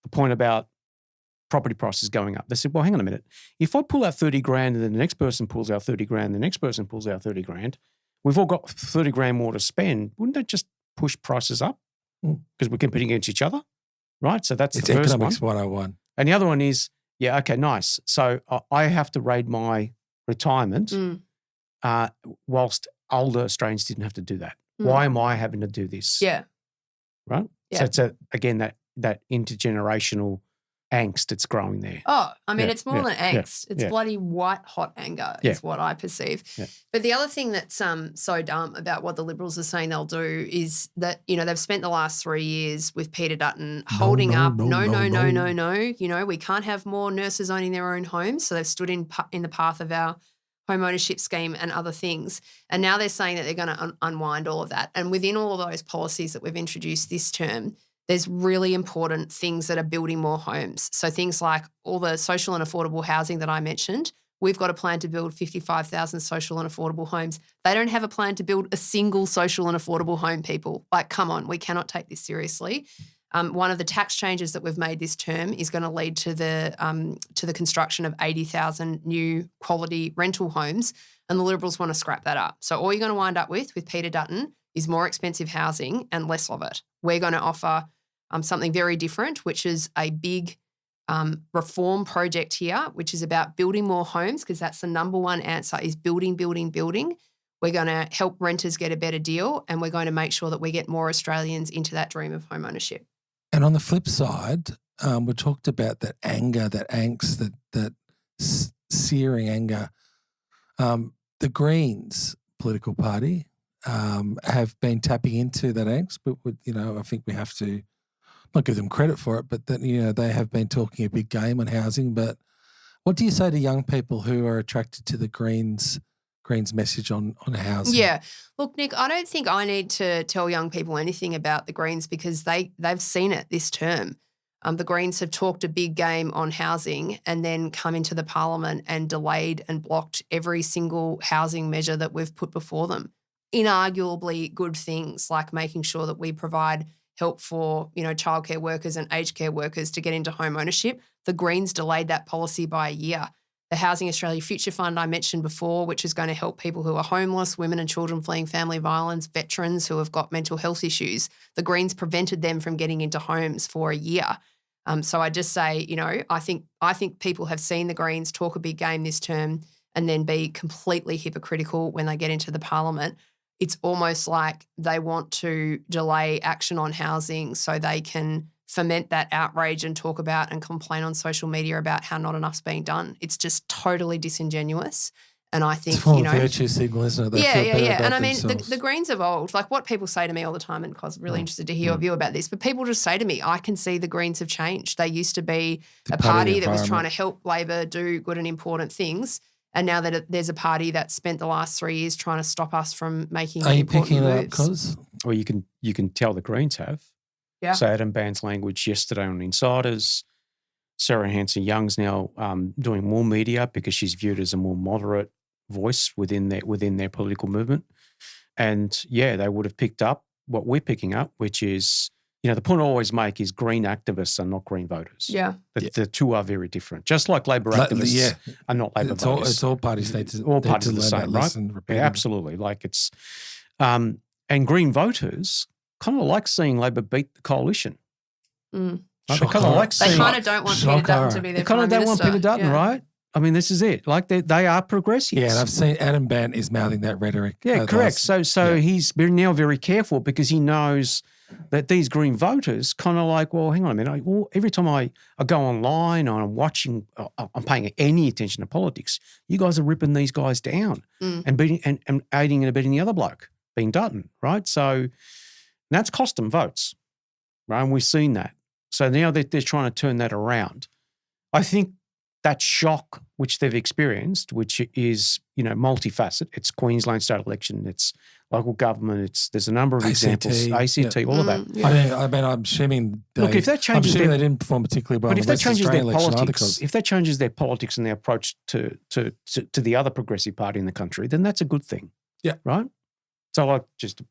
the point about property prices going up. They said, well, hang on a minute. If I pull out 30 grand and then the next person pulls out 30 grand and the next person pulls out 30 grand, we've all got 30 grand more to spend. Wouldn't that just push prices up? Because we're competing against each other, right? So that's the first one. It's economics 101. And the other one is, okay, nice. So I have to raid my retirement whilst older Australians didn't have to do that. Why am I having to do this? Yeah. Right? Yeah. So it's, again, that intergenerational angst that's growing there. Oh, I mean, it's more than angst. It's bloody white-hot anger is what I perceive. Yeah. But the other thing that's so dumb about what the Liberals are saying they'll do is that, they've spent the last 3 years with Peter Dutton holding up, no, we can't have more nurses owning their own homes. So they've stood in the path of our home ownership scheme and other things. And now they're saying that they're going to unwind all of that. And within all of those policies that we've introduced this term, there's really important things that are building more homes. So things like all the social and affordable housing that I mentioned, we've got a plan to build 55,000 social and affordable homes. They don't have a plan to build a single social and affordable home, people. Like, come on, we cannot take this seriously. One of the tax changes that we've made this term is going to lead to the construction of 80,000 new quality rental homes, and the Liberals want to scrap that up. So all you're going to wind up with Peter Dutton is more expensive housing and less of it. We're going to offer something very different, which is a big reform project here, which is about building more homes, because that's the number one answer is building. We're going to help renters get a better deal, and we're going to make sure that we get more Australians into that dream of home ownership. And on the flip side, we talked about that anger, that angst, that searing anger. The Greens political party have been tapping into that angst, but I think we have to not give them credit for it, but that they have been talking a big game on housing. But what do you say to young people who are attracted to the Greens message on housing? Yeah. Look, Nick, I don't think I need to tell young people anything about the Greens because they've seen it this term. The Greens have talked a big game on housing and then come into the parliament and delayed and blocked every single housing measure that we've put before them. Inarguably good things like making sure that we provide help for, childcare workers and aged care workers to get into home ownership. The Greens delayed that policy by a year. The Housing Australia Future Fund I mentioned before, which is going to help people who are homeless, women and children fleeing family violence, veterans who have got mental health issues. The Greens prevented them from getting into homes for a year. So I just say, I think people have seen the Greens talk a big game this term and then be completely hypocritical when they get into the parliament. It's almost like they want to delay action on housing so they can foment that outrage and talk about and complain on social media about how not enough's being done. It's just totally disingenuous. And I think, it's full of virtue signal, isn't it? Yeah. And I mean, the Greens of old, like what people say to me all the time, and I was really interested to hear your view about this, but people just say to me, I can see the Greens have changed. They used to be a party that was trying to help Labor do good and important things. And now that there's a party that spent the last 3 years trying to stop us from making important moves. Are you picking it up, Kos? Well, you can tell the Greens have. Yeah. So Adam Band's language yesterday on Insiders. Sarah Hanson-Young's now doing more media because she's viewed as a more moderate voice within their political movement. And, they would have picked up what we're picking up, which is, the point I always make is Green activists are not Green voters. Yeah. The two are very different. Just like Labor activists are not Labor voters. It's all parties need to all parties are the learn same, that right? lesson Yeah, absolutely. Like it's and And Green voters kind of like seeing Labor beat the coalition. Mm. Right? They kind of like They seeing. kind of don't want Peter Dutton to be their They kind of Prime don't want Minister. Peter Dutton, Yeah. right? I mean, this is it. Like they are progressives. Yeah, and I've seen Adam Bant is mouthing that rhetoric. Yeah, correct. So he's now very careful because he knows that these Green voters kind of like, well, hang on a minute. Well, every time I go online and I'm watching, I'm paying any attention to politics, you guys are ripping these guys down and beating and aiding and abetting the other bloke, being Dutton, right? So that's cost them votes, right? And we've seen that. So now they're trying to turn that around. I think that shock which they've experienced, which is, multifaceted. It's Queensland state election, it's local government, there's a number of examples, ACT, all of that. Yeah. I'm assuming Look, if that changes they didn't perform particularly well. But if that changes their politics, if that changes their politics and their approach to the other progressive party in the country, then that's a good thing. Yeah. Right? So I like just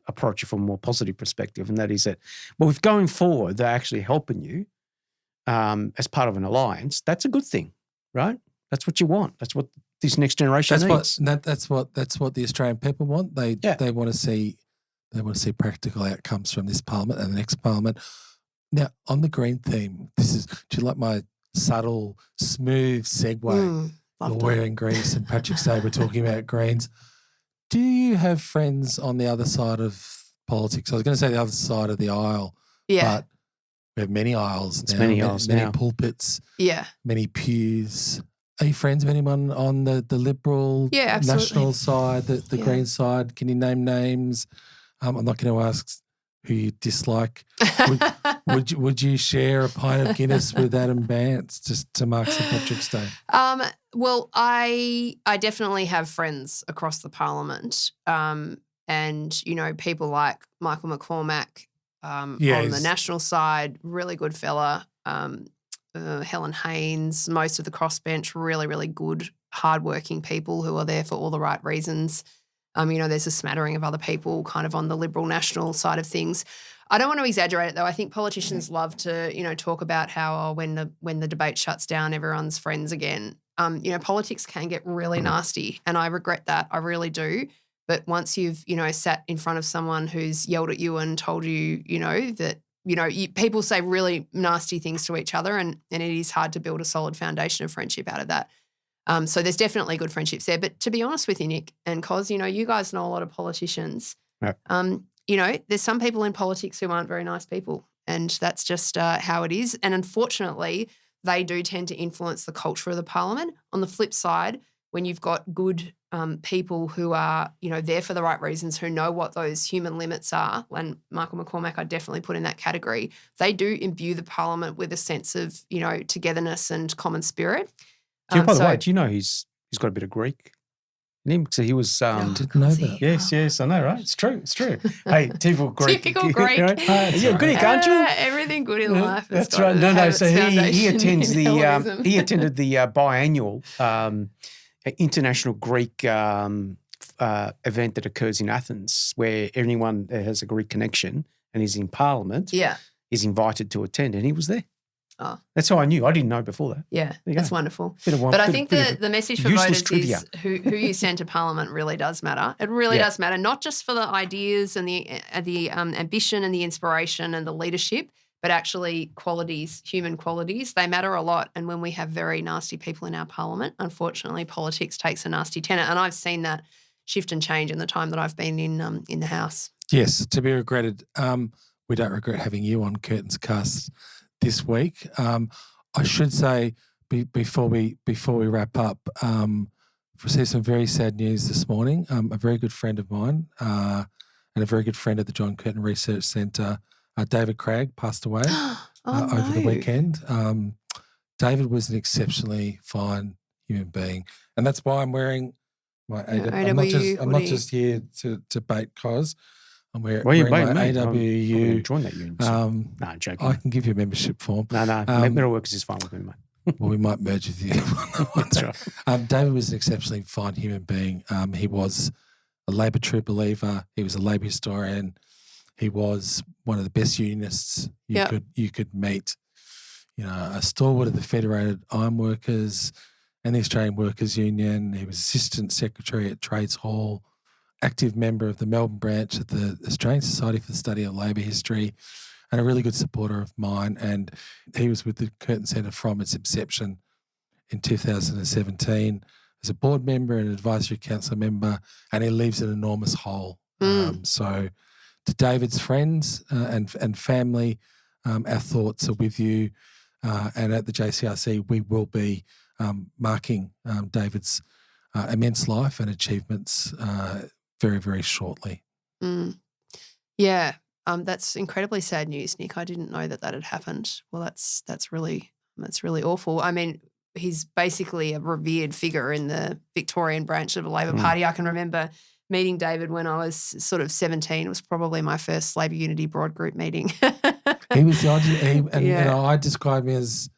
approach it from a more positive perspective, and that is that, well, if going forward they're actually helping you as part of an alliance, that's a good thing, right? That's what you want. That's what this next generation needs. That's what the Australian people want. They want to see practical outcomes from this parliament and the next parliament. Now, on the green theme, do you like my subtle, smooth segue? We're wearing green St. Patrick's Day. We're talking about greens. Do you have friends on the other side of politics? I was going to say the other side of the aisle. Yeah. But we have many aisles now. Many pulpits. Yeah. Many pews. Are you friends with anyone on the Liberal national side, the Green side? Can you name names? I'm not going to ask who you dislike. Would you share a pint of Guinness with Adam Bant just to mark St. Patrick's Day? Well, I definitely have friends across the parliament, and people like Michael McCormack on the national side, really good fella. Helen Haynes, most of the crossbench, really, really good, hardworking people who are there for all the right reasons. There's a smattering of other people kind of on the Liberal national side of things. I don't want to exaggerate it though. I think politicians love to, talk about how when the debate shuts down, everyone's friends again. Politics can get really nasty, and I regret that. I really do. But once you've, sat in front of someone who's yelled at you and told you, that, people say really nasty things to each other, and it is hard to build a solid foundation of friendship out of that. So there's definitely good friendships there. But to be honest with you, Nick and Kos, you guys know a lot of politicians. Yep. There's some people in politics who aren't very nice people, and that's just how it is. And unfortunately, they do tend to influence the culture of the parliament. On the flip side, when you've got good people who are, there for the right reasons, who know what those human limits are, and Michael McCormack I definitely put in that category, they do imbue the parliament with a sense of, togetherness and common spirit. By the way, do you know he's got a bit of Greek in him? So he was. Didn't know that. Yes, I know, right? It's true. Hey, typical Greek. Typical Greek. You're Greek, aren't you? Everything good in life. That's right. No. So he attends he attended the biannual International Greek event that occurs in Athens, where anyone that has a Greek connection and is in Parliament is invited to attend, and he was there. Oh. That's how I knew. I didn't know before that. Yeah, that's wonderful. But I think the message for voters is who you send to Parliament really does matter. It really does matter, not just for the ideas and the ambition and the inspiration and the leadership, but actually qualities, human qualities. They matter a lot. And when we have very nasty people in our Parliament, unfortunately, politics takes a nasty tenor. And I've seen that shift and change in the time that I've been in the House. Yes, to be regretted. We don't regret having you on Curtin's Cast this week. I should say before we wrap up, I've received some very sad news this morning. A very good friend of mine and a very good friend of the John Curtin Research Centre, David Cragg, passed away over the weekend. David was an exceptionally fine human being, and that's why I'm wearing my AWU. I'm not just here to bait Kos. I'm wearing my AWU. Join that union. No, I'm joking. I can give you a membership form. No. Metal Workers is fine with me, mate. Well, we might merge with you. That's right. David was an exceptionally fine human being. He was a Labor true believer. He was a Labor historian. He was one of the best unionists you could meet. A stalwart of the Federated Ironworkers and the Australian Workers Union. He was Assistant Secretary at Trades Hall. active member of the Melbourne branch of the Australian Society for the Study of Labour History, and a really good supporter of mine. And he was with the Curtin Centre from its inception in 2017 as a board member and advisory council member, and he leaves an enormous hole. So to David's friends and family, our thoughts are with you. And at the JCRC, we will be marking David's immense life and achievements very, very shortly. Yeah, that's incredibly sad news, Nick. I didn't know that had happened. Well, that's really awful. I mean, he's basically a revered figure in the Victorian branch of the Labor Party. I can remember meeting David when I was sort of 17. It was probably my first Labor Unity broad group meeting. He was the I describe him as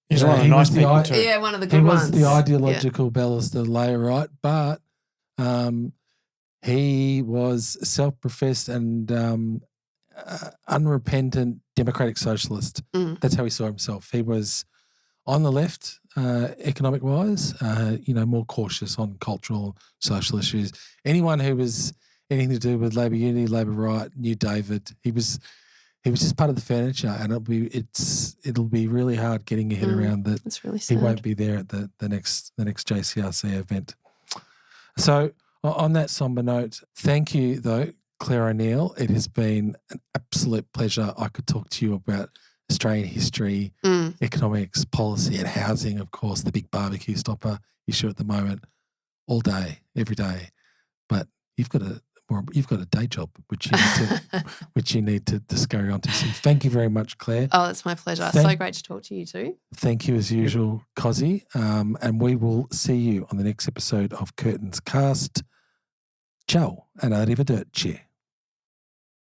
he's one of the nice people too. Yeah, one of the good ones. He was the ideological ballast of the Labor right, but he was self-professed and unrepentant democratic socialist. That's how he saw himself. He was on the left, economic-wise, more cautious on cultural, social issues. Anyone who was anything to do with Labor Unity, Labor Right, knew David. He was just part of the furniture, and it'll be really hard getting your head around that. That's really sad. He won't be there at the next JCRC event. So on that somber note, thank you though, Clare O'Neil. It has been an absolute pleasure. I could talk to you about Australian history, economics, policy, and housing, of course, the big barbecue stopper issue at the moment, all day, every day. But you've got a day job which you need to scurry onto. So thank you very much, Clare. Oh, it's my pleasure. So great to talk to you too. Thank you as usual, Cozzy. And we will see you on the next episode of Curtin's Cast. Ciao and arrivederci.